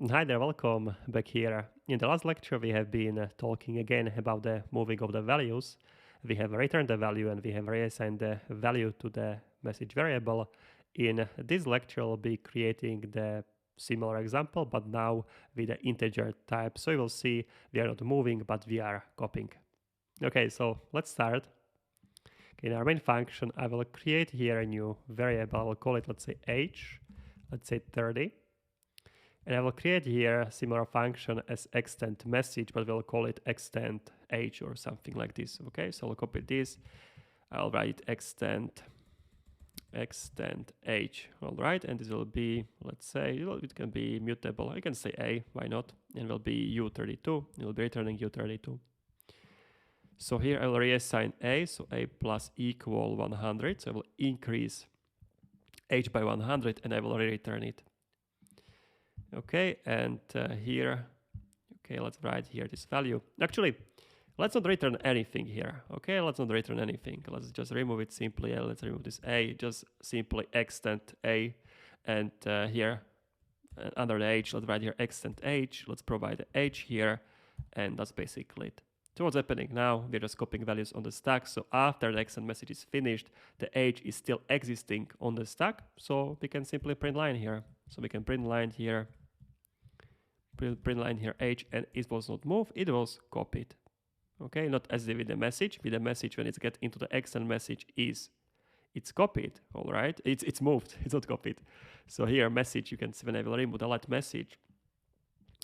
Hi there, welcome back here. In the last lecture, we have been talking again about the moving of the values. We have returned the value and we have reassigned the value to the message variable. In this lecture, I'll be creating the similar example, but now with the integer type. So you will see we are not moving, but we are copying. Okay, so let's start. Okay, in our main function, I will create here a new variable. I will call it, let's say, age. Let's say 30. And I will create here a similar function as extend message, but we'll call it extend age or something like this. Okay, so I'll copy this. I'll write extend age. All right, and this will be, let's say, it can be mutable. I can say a, why not? And will be u32. It will be returning u32. So here I will reassign a, so a plus equal 100. So I will increase age by 100 and I will return it. Okay, and here, okay, let's write here this value. Actually, let's not return anything here. Okay, let's not return anything. Let's just remove it simply. Let's remove this a, just simply extend a, and here under the age, let's write here extend age. Let's provide the age here, and that's basically it. So what's happening now? We're just copying values on the stack. So after the extend message is finished, the age is still existing on the stack. So we can simply print line here. So we can print line here, print line here age, and it was not moved, it was copied. Okay, not as with the message. With the message, when it's get into the extend message, it's copied. All right, it's moved. It's not copied. So here message, you can see when I will remove the let message.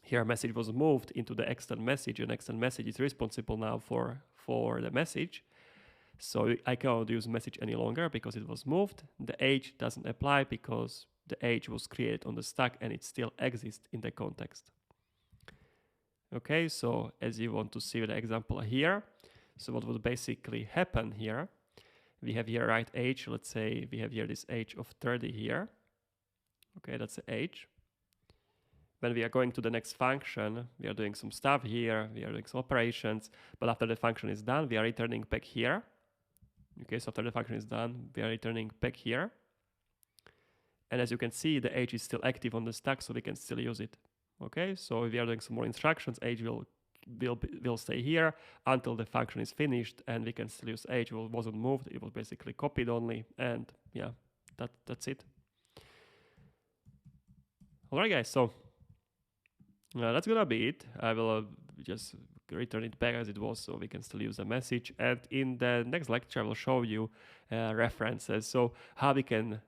Here message was moved into the extend message, and extend message is responsible now for the message. So I cannot use message any longer because it was moved. The age doesn't apply because the age was created on the stack and it still exists in the context. Okay, so as you want to see the example here, so what would basically happen here, we have here right age, let's say we have here this age of 30 here. Okay, that's the age. When we are going to the next function, we are doing some stuff here, we are doing some operations, but after the function is done, we are returning back here. Okay, so after the function is done, we are returning back here. And as you can see, the age is still active on the stack, so we can still use it. Okay, so if we are doing some more instructions, age will stay here until the function is finished, and we can still use age. It wasn't moved, it was basically copied only, and yeah, that's it. Alright guys, so that's gonna be it. I will just return it back as it was so we can still use the message, and in the next lecture I will show you references, so how we can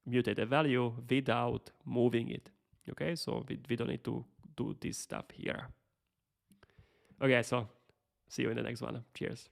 mutate a value without moving it. Okay, so we don't need to do this stuff here. Okay, so see you in the next one. Cheers.